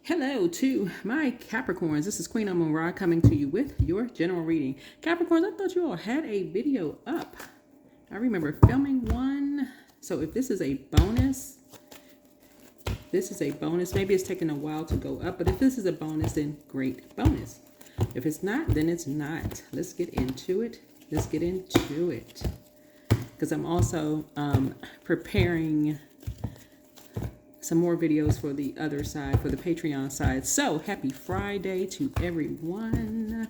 Hello to my Capricorns. This is Queen Amun Ra coming to you with your general reading. Capricorns, I thought you all had a video up. I remember filming one. So if this is a bonus, Maybe it's taking a while to go up, but if this is a bonus, then great bonus. If it's not, then it's not. Let's get into it. Because I'm also preparing some more videos for the other side, for the Patreon side. So happy Friday to everyone.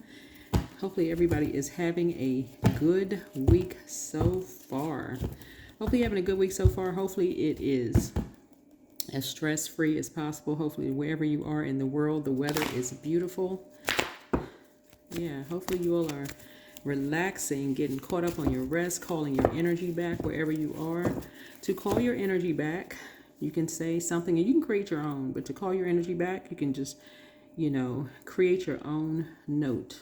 Hopefully everybody is having a good week so far. Hopefully it is as stress-free as possible. Hopefully wherever you are in the world, the weather is beautiful. Yeah, hopefully you all are relaxing, getting caught up on your rest, calling your energy back wherever you are. To call your energy back, you can say something and you can create your own, but to call your energy back, you can just, create your own note.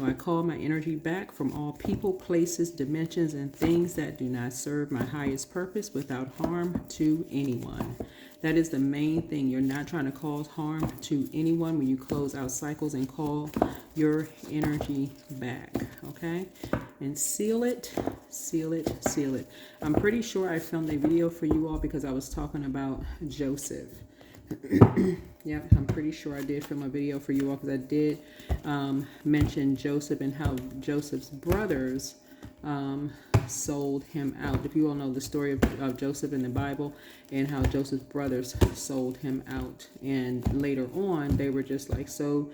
I call my energy back from all people, places, dimensions, and things that do not serve my highest purpose without harm to anyone. That is the main thing. You're not trying to cause harm to anyone when you close out cycles and call your energy back, okay? And seal it. I'm pretty sure I filmed a video for you all because I was talking about Joseph. Yep, I'm pretty sure I did film a video for you all because I did mention Joseph and how Joseph's brothers sold him out. If you all know the story of Joseph in the Bible and how Joseph's brothers sold him out. And later on, they were just like so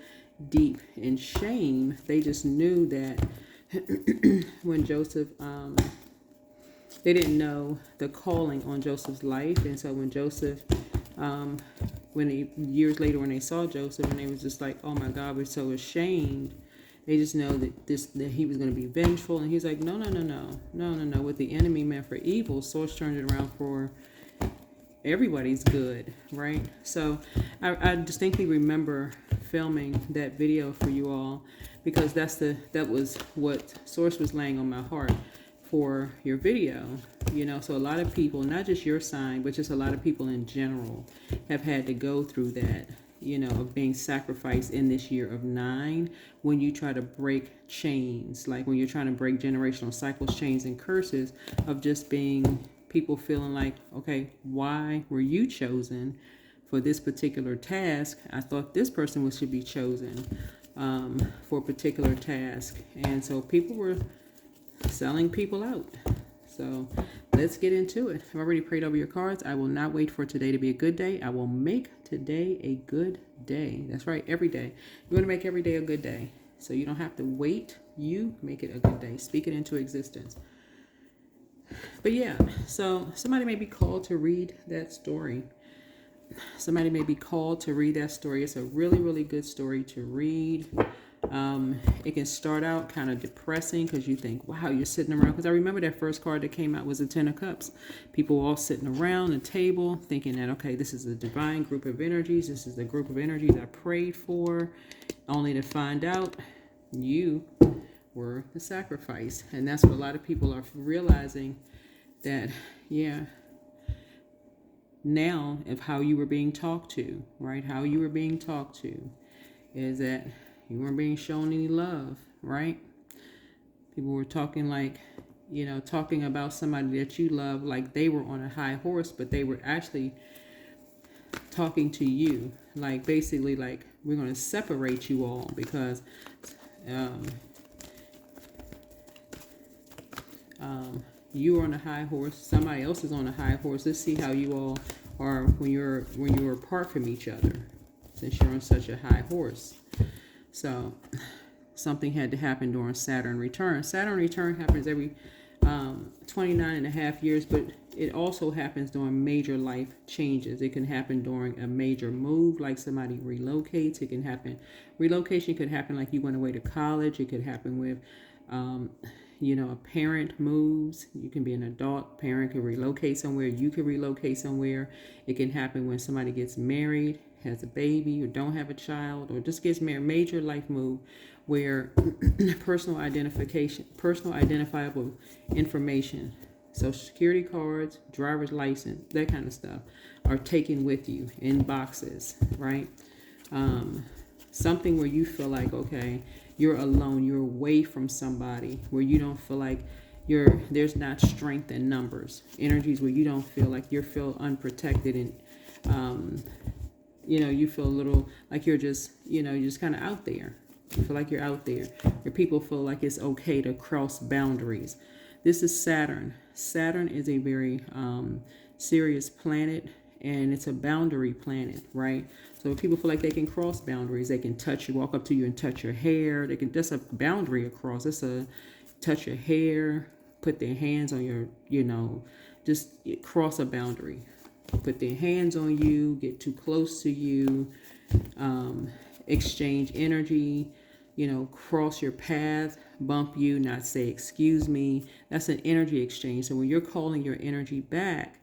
deep in shame. They just knew that when Joseph, they didn't know the calling on Joseph's life. And so when Joseph, years later when they saw Joseph and they was just like, oh my God, we're so ashamed. They just know that he was going to be vengeful. And he's like, no. What the enemy meant for evil, source turned it around for everybody's good, right? So I distinctly remember filming that video for you all because that was what source was laying on my heart for your video. So a lot of people, not just your sign, but just a lot of people in general have had to go through that, of being sacrificed in this year of 9 when you try to break chains, like when you're trying to break generational cycles, chains, and curses of just being people feeling like, okay, why were you chosen for this particular task? I thought this person should be chosen for a particular task. And so people were selling people out. So let's get into it. I've already prayed over your cards. I will not wait for today to be a good day. I will make today a good day. That's right, every day. You want to make every day a good day. So you don't have to wait. You make it a good day. Speak it into existence. But yeah, so somebody may be called to read that story. It's a really, really good story to read. It can start out kind of depressing because you think, wow, you're sitting around. Because I remember that first card that came out was the 10 of Cups. People all sitting around the table thinking that, okay, this is a divine group of energies. This is the group of energies I prayed for, only to find out you were the sacrifice. And that's what a lot of people are realizing, that, yeah, now of how you were being talked to, right? How you were being talked to is that you weren't being shown any love, right? People were talking like, talking about somebody that you love like they were on a high horse, but they were actually talking to you. Like basically like, we're going to separate you all because you are on a high horse. Somebody else is on a high horse. Let's see how you all are when you're apart from each other, since you're on such a high horse. So something had to happen during Saturn return. Saturn return happens every 29 and a half years, but it also happens during major life changes. It can happen during a major move, like somebody relocates. Relocation could happen like you went away to college. It could happen with, a parent moves. You can be an adult. Parent can relocate somewhere. You can relocate somewhere. It can happen when somebody gets married, has a baby, or don't have a child, or just gets married. Major life move where personal identifiable information, social security cards, driver's license, that kind of stuff, are taken with you in boxes, right? Something where you feel like, okay, you're alone, you're away from somebody, where you don't feel like there's not strength in numbers. Energies where you don't feel like you feel unprotected, and you feel a little like you're just, you're just kind of out there. You feel like you're out there. Where people feel like it's okay to cross boundaries. This is Saturn. Saturn is a very serious planet, and it's a boundary planet, right? So people feel like they can cross boundaries. They can touch you, walk up to you and touch your hair. That's a boundary across. That's a touch your hair, put their hands on your, just cross a boundary. Put their hands on you, get too close to you, exchange energy, cross your path, bump you, not say excuse me. That's an energy exchange. So when you're calling your energy back,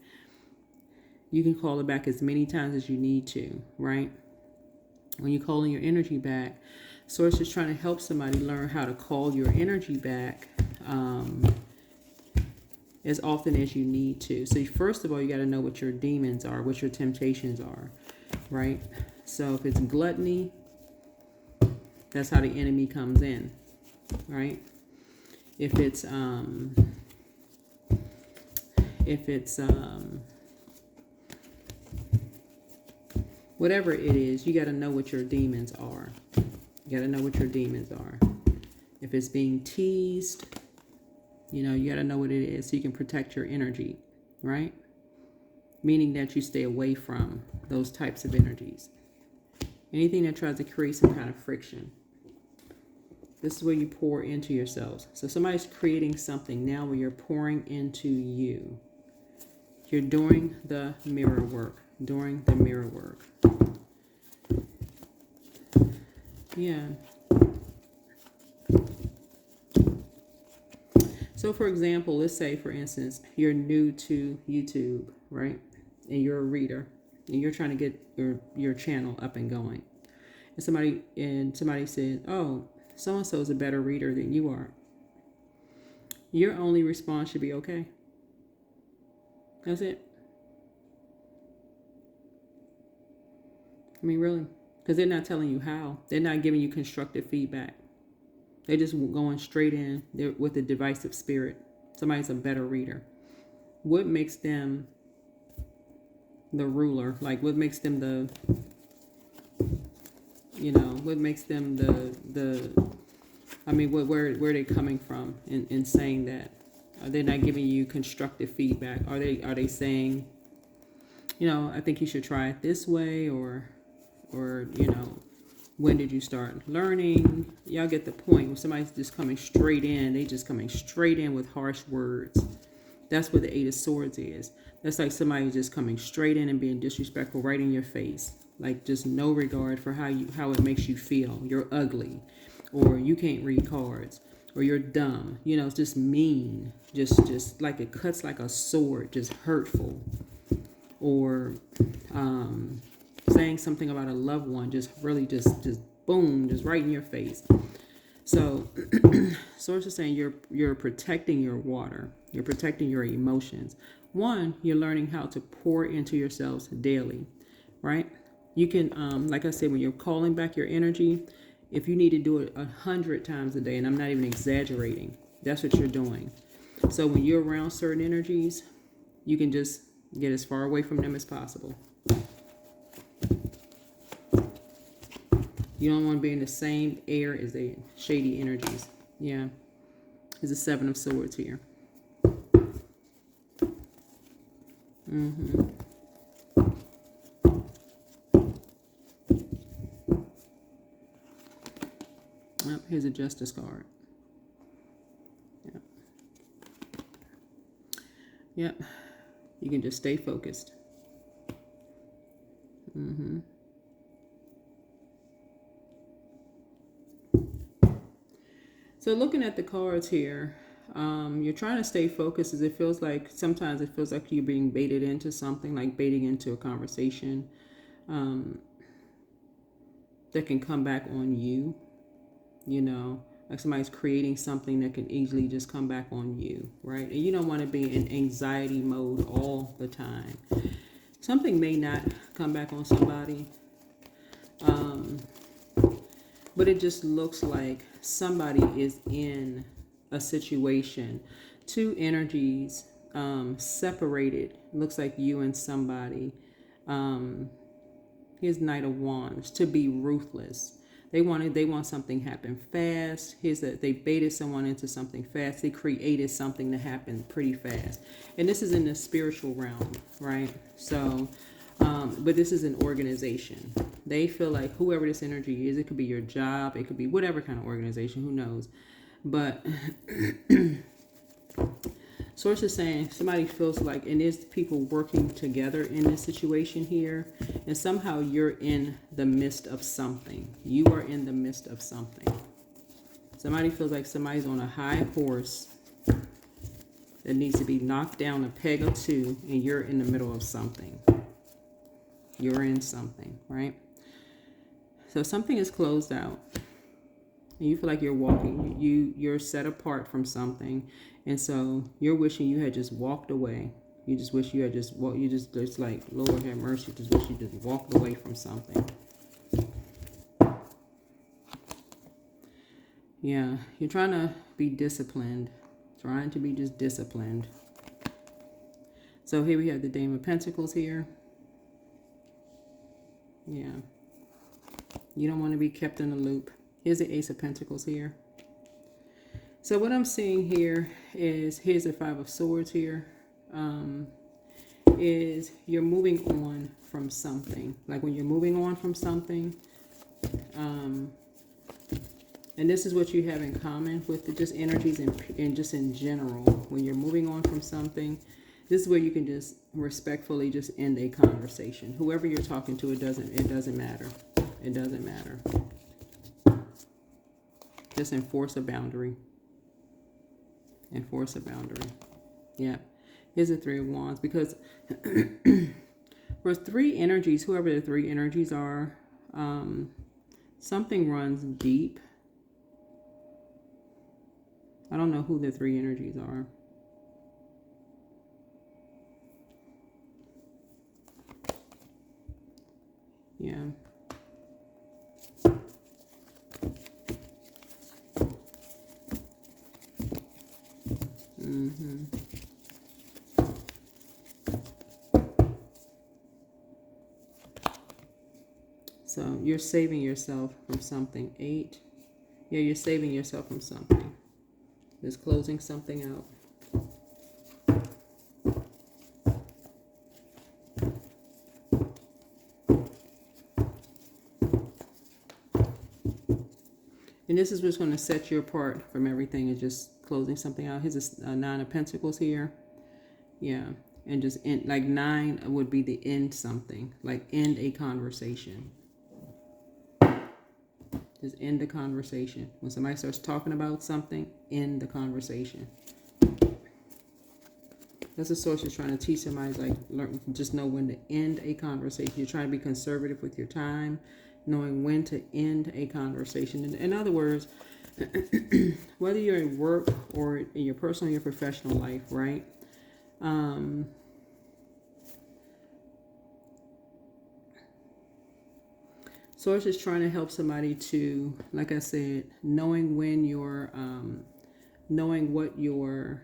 you can call it back as many times as you need to, right? When you're calling your energy back, Source is trying to help somebody learn how to call your energy back as often as you need to. So first of all, you got to know what your demons are, what your temptations are, right? So if it's gluttony, that's how the enemy comes in, right? If it's whatever it is, you got to know what your demons are. You got to know what your demons are. If it's being teased, you got to know what it is so you can protect your energy, right? Meaning that you stay away from those types of energies. Anything that tries to create some kind of friction. This is where you pour into yourselves. So somebody's creating something now where you're pouring into you. You're doing the mirror work. Doing the mirror work. Yeah. So for example, let's say for instance, you're new to YouTube, right? And you're a reader and you're trying to get your channel up and going. And somebody said, oh, so-and-so is a better reader than you are. Your only response should be, okay. That's it. I mean, really. Because they're not telling you how. They're not giving you constructive feedback. They're just going straight in with a divisive spirit. Somebody's a better reader. What makes them the ruler? Like, what makes them what makes them where are they coming from in saying that? Are they not giving you constructive feedback? Are they saying, I think you should try it this way, or when did you start learning? Y'all get the point. When somebody's just coming straight in, they just coming straight in with harsh words. That's what the Eight of Swords is. That's like somebody just coming straight in and being disrespectful right in your face. Like just no regard for how it makes you feel. You're ugly, or you can't read cards, or you're dumb. It's just mean. Just like it cuts like a sword, just hurtful. Or saying something about a loved one, just really just boom, just right in your face. So Source is saying you're protecting your water. You're protecting your emotions. One, you're learning how to pour into yourselves daily, right? You can, like I said, when you're calling back your energy, if you need to do it 100 times a day, and I'm not even exaggerating, that's what you're doing. So when you're around certain energies, you can just get as far away from them as possible. You don't want to be in the same air as the shady energies. Yeah. There's a Seven of Swords here. Mm-hmm. Oh, here's a Justice card. Yep. Yep. You can just stay focused. Mm-hmm. So looking at the cards here, you're trying to stay focused, as sometimes it feels like you're being baited into something, like baiting into a conversation that can come back on you, like somebody's creating something that can easily just come back on you, right? And you don't want to be in anxiety mode all the time. Something may not come back on somebody. But it just looks like somebody is in a situation. Two energies separated. Looks like you and somebody. Here's Knight of Wands. To be ruthless. They want something happen fast. They baited someone into something fast. They created something to happen pretty fast. And this is in the spiritual realm, right? So, but this is an organization. They feel like whoever this energy is, it could be your job, it could be whatever kind of organization, who knows. But Source is saying somebody feels like, and there's people working together in this situation here, and somehow you're in the midst of something. You are in the midst of something. Somebody feels like somebody's on a high horse that needs to be knocked down a peg or two, and you're in the middle of something. You're in something, right? So something is closed out. And you feel like you're walking, you're set apart from something, and so you're wishing you had just walked away. You just wish you had just walked. You just like, Lord have mercy. Just wish you just walked away from something. Yeah, you're trying to be disciplined, trying to be just disciplined. So here we have the Dame of Pentacles here. Yeah, you don't want to be kept in the loop. Here's the Ace of Pentacles here. So what I'm seeing here is, here's the Five of Swords here, is you're moving on from something. Like when you're moving on from something, and this is what you have in common with the just energies and just in general. When you're moving on from something, this is where you can just respectfully just end a conversation. Whoever you're talking to, it doesn't matter. It doesn't matter. Just enforce a boundary. Enforce a boundary. Yeah. Here's the Three of Wands. Because for three energies, whoever the three energies are, something runs deep. I don't know who the three energies are. Yeah. So you're saving yourself from something. 8. Yeah, you're saving yourself from something. Just closing something out. And this is what's going to set you apart from everything, is just closing something out. Here's a Nine of Pentacles here. Yeah. And just end, like 9 would be the end something. Like end a conversation. Just end the conversation. When somebody starts talking about something, end the conversation. That's the Source is trying to teach somebody, like, just know when to end a conversation. You're trying to be conservative with your time, knowing when to end a conversation. In other words, whether you're in work or in your personal or your professional life, right? Source is trying to help somebody to, like I said, knowing when you're, knowing what your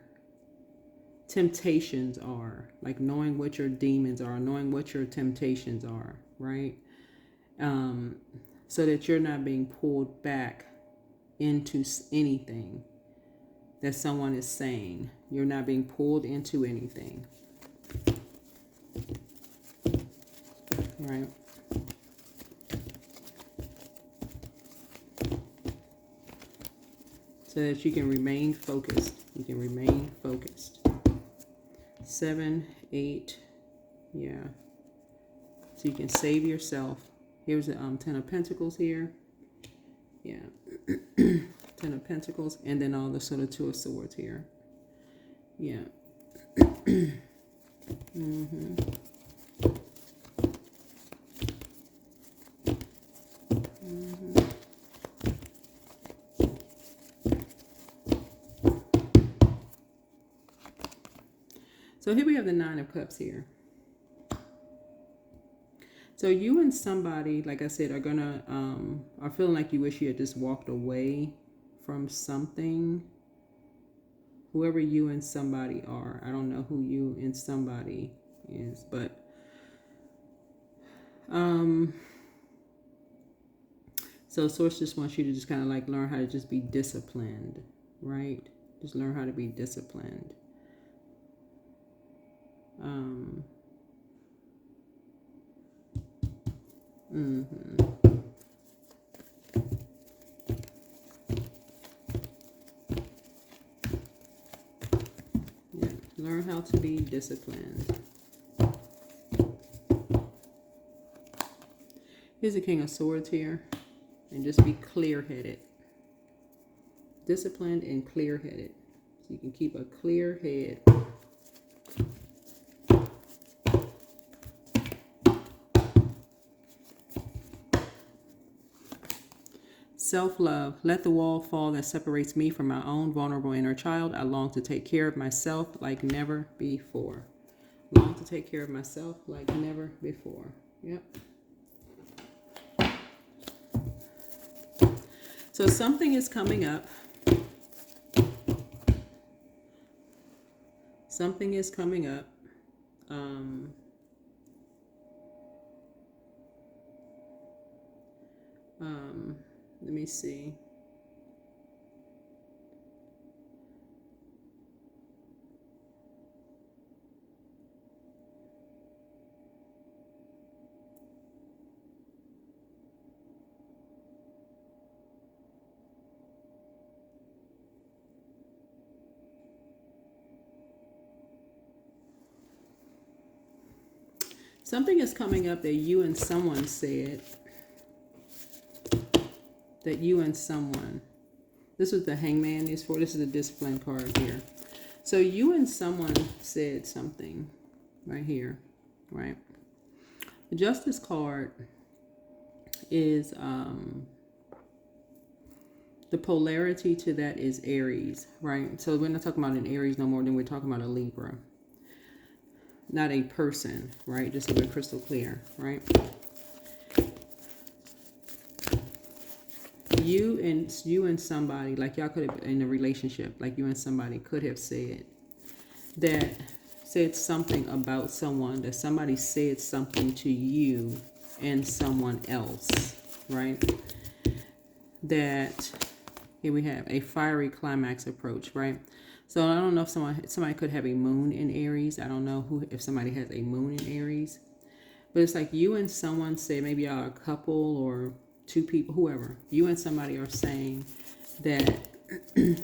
temptations are, like knowing what your demons are, knowing what your temptations are, right? So that you're not being pulled back into anything that someone is saying. You're not being pulled into anything, right? So that you can remain focused. You can remain focused. 7, 8, yeah. So you can save yourself. Here's the 10 of Pentacles here. Yeah. 10 of Pentacles. And then all the sort of 2 of Swords here. Yeah. So here we have the 9 of Cups here. So So you and somebody, like I said, are feeling like you wish you had just walked away from something. Whoever you and somebody are. I don't know who you and somebody is, but so Source just wants you to just kind of like learn how to just be disciplined, right? Just learn how to be disciplined. Yeah, learn how to be disciplined. Here's the King of Swords here. And just be clear-headed. Disciplined and clear-headed. So you can keep a clear head. Self-love. Let the wall fall that separates me from my own vulnerable inner child. I long to take care of myself like never before. Long to take care of myself like never before. Yep. So something is coming up. Something is coming up. Let me see. Something is coming up that you and someone said. That you and someone. This is the Hangman is for. This is a discipline card here. So you and someone said something right here, right? The Justice card is the polarity to that is Aries, right? So we're not talking about an Aries no more than we're talking about a Libra. Not a person, right? Just so we're crystal clear, right? You and somebody, like y'all could have in a relationship, like you and somebody could have said something about someone, that somebody said something to you and someone else, right? That here we have a fiery climax approach, right? So I don't know if somebody could have a moon in Aries. I don't know if somebody has a moon in Aries, but it's like you and someone say, maybe y'all are a couple or two people, whoever, you and somebody are saying that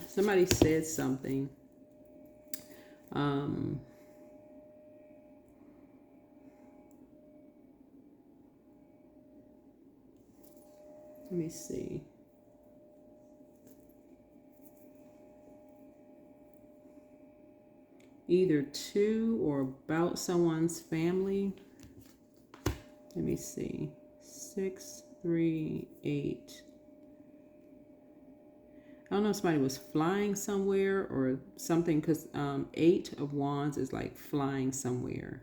somebody said something. Let me see. Either to or about someone's family. Let me see. 6, 3, 8. I don't know if somebody was flying somewhere or something, because 8 of Wands is like flying somewhere.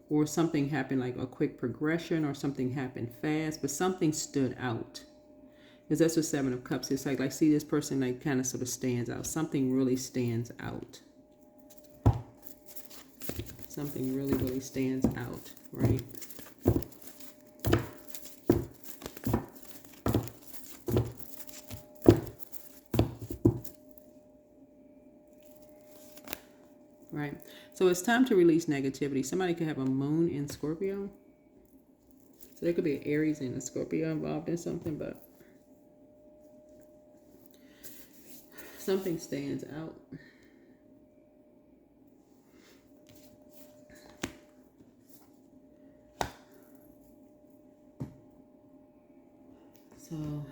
Or something happened, like a quick progression, or something happened fast, but something stood out. Because that's what 7 of Cups is like see this person like kind of sort of stands out. Something really stands out. Something really, really stands out, right? Right. So it's time to release negativity. Somebody could have a moon in Scorpio. So there could be an Aries and a Scorpio involved in something, but something stands out. So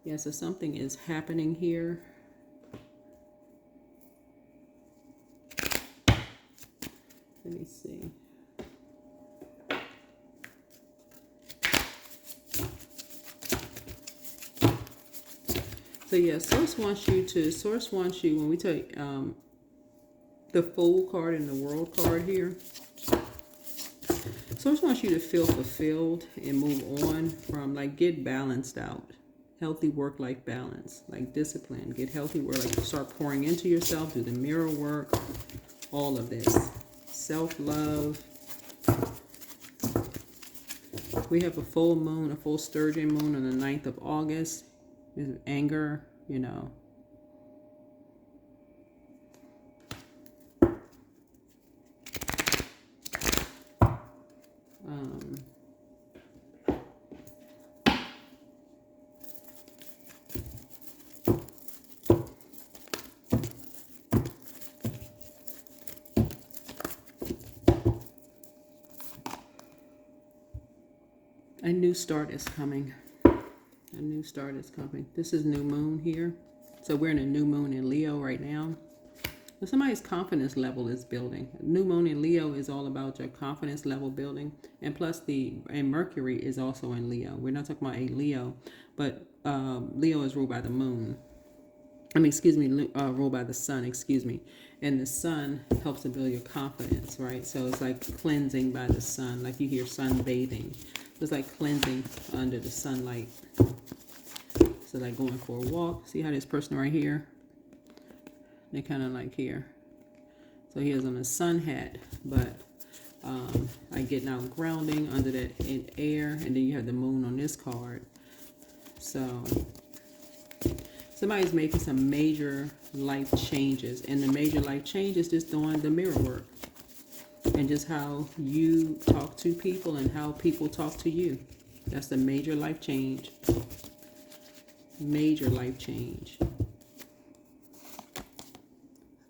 yeah, so something is happening here. Let me see. So yeah, Source wants you, when we take the Fool card and the World card here, Source wants you to feel fulfilled and move on from, like, get balanced out. Healthy work-life balance, like discipline, get healthy work, like start pouring into yourself, do the mirror work, all of this. Self-love. We have a full moon, a full sturgeon moon on the 9th of August. There's anger, you know. A new start is coming. A new start is coming. This is new moon here. So we're in a new moon in Leo right now. So somebody's confidence level is building. New moon in Leo is all about your confidence level building. And plus and Mercury is also in Leo. We're not talking about a Leo, but Leo is ruled by the moon. Ruled by the sun, And the sun helps to build your confidence, right? So it's like cleansing by the sun, like you hear sunbathing. It's like cleansing under the sunlight. So like going for a walk. See how this person right here, they're kind of like here. So he has on a sun hat, but like getting out grounding under that air. And then you have the moon on this card. So somebody's making some major life changes. And the major life change is just doing the mirror work. And just how you talk to people and how people talk to you. That's the major life change. Major life change.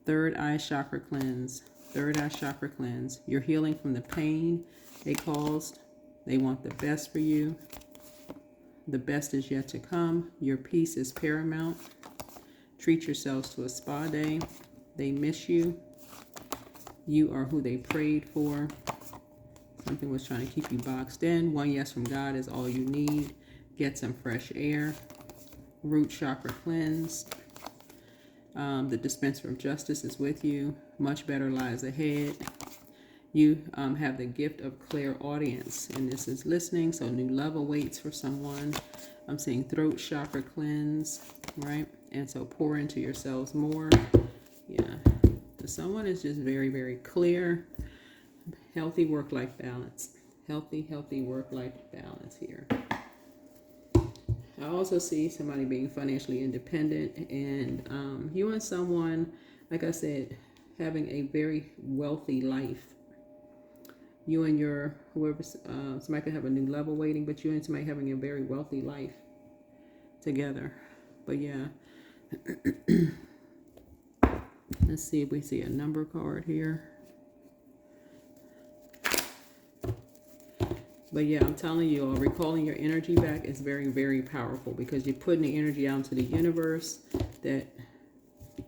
Third eye chakra cleanse. Third eye chakra cleanse. You're healing from the pain they caused. They want the best for you. The best is yet to come. Your peace is paramount. Treat yourselves to a spa day. They miss you. You are who they prayed for. Something was trying to keep you boxed in. One yes from God is all you need. Get some fresh air. Root chakra cleanse. The dispenser of justice is with you. Much better lies ahead. You have the gift of clairaudience, and this is listening. So new love awaits for someone. I'm seeing throat chakra cleanse, right? And so pour into yourselves more. Yeah. Someone is just very, very clear. Healthy work-life balance. Healthy work-life balance here. I also see somebody being financially independent, and you and someone, like I said, having a very wealthy life. You and your whoever, somebody could have a new level waiting, but you and somebody having a very wealthy life together. But yeah. Let's see if we see a number card here. But yeah, I'm telling you all, recalling your energy back is very, very powerful because you're putting the energy out into the universe, that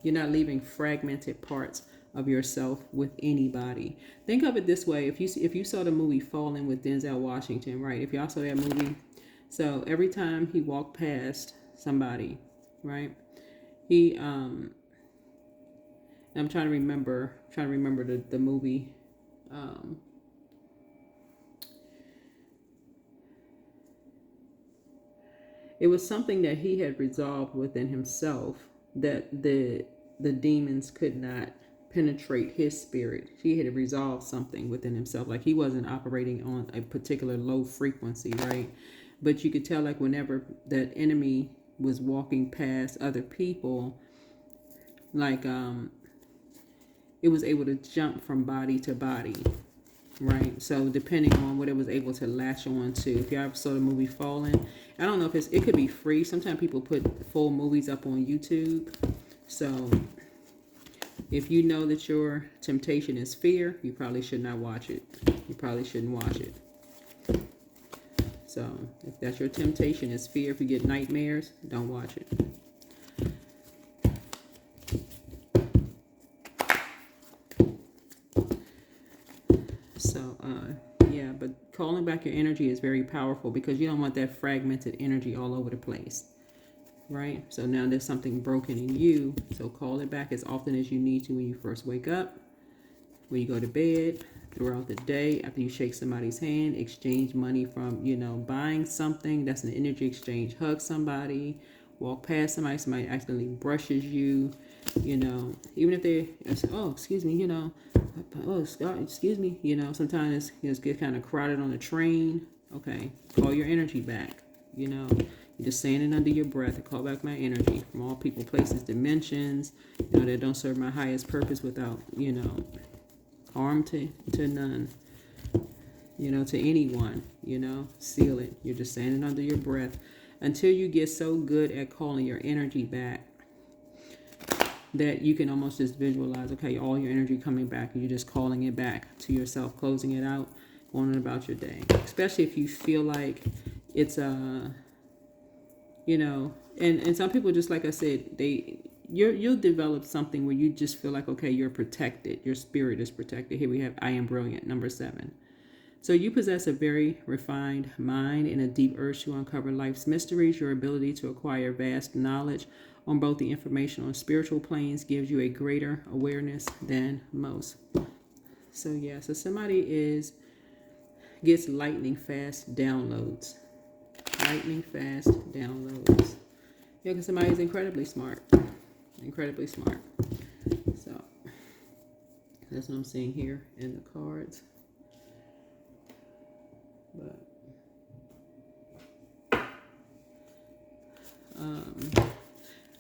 you're not leaving fragmented parts of yourself with anybody. Think of it this way. If you saw the movie Fallen with Denzel Washington, right? If y'all saw that movie, so every time he walked past somebody, right? I'm trying to remember the movie. It was something that he had resolved within himself, that the demons could not penetrate his spirit. He had resolved something within himself, like he wasn't operating on a particular low frequency, right? But you could tell, like, whenever that enemy was walking past other people, like it was able to jump from body to body, right? So depending on what it was able to latch on to. If you ever saw the movie Fallen, I don't know if it could be free. Sometimes people put full movies up on YouTube. So if you know that your temptation is fear, you probably should not watch it. You probably shouldn't watch it. So if that's your temptation is fear, if you get nightmares, don't watch it. So, yeah, but calling back your energy is very powerful because you don't want that fragmented energy all over the place. right? So now there's something broken in you. So call it back as often as you need to when you first wake up, when you go to bed, throughout the day, after you shake somebody's hand, exchange money from, buying something. That's an energy exchange. Hug somebody, walk past somebody, somebody accidentally brushes you, even if they, oh, excuse me, oh, excuse me, sometimes it's get kind of crowded on the train. Okay, call your energy back, you're just saying it under your breath. I call back my energy from all people, places, dimensions, that don't serve my highest purpose without, harm to none, to anyone, seal it. You're just saying it under your breath until you get so good at calling your energy back that you can almost just visualize, okay, all your energy coming back, and you're just calling it back to yourself, closing it out, going on about your day. Especially if you feel like it's and some people, just like I said, you'll develop something where you just feel like, okay, you're protected. Your spirit is protected. Here we have I am brilliant, number 7. So you possess a very refined mind and a deep urge to uncover life's mysteries. Your ability to acquire vast knowledge on both the informational and spiritual planes gives you a greater awareness than most. So yeah, so somebody gets lightning fast downloads. Lightning fast downloads. Yeah, because somebody's incredibly smart. Incredibly smart. So that's what I'm seeing here in the cards. But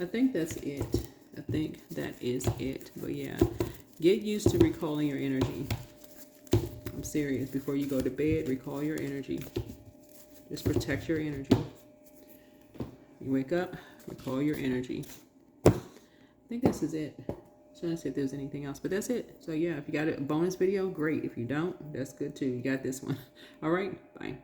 I think that's it. I think that is it. But yeah, get used to recalling your energy. I'm serious. Before you go to bed, recall your energy. Just protect your energy. You wake up, recall your energy. I think this is it. Trying to see if there's anything else, but that's it. So yeah, if you got a bonus video, great. If you don't, that's good too. You got this one. All right, bye.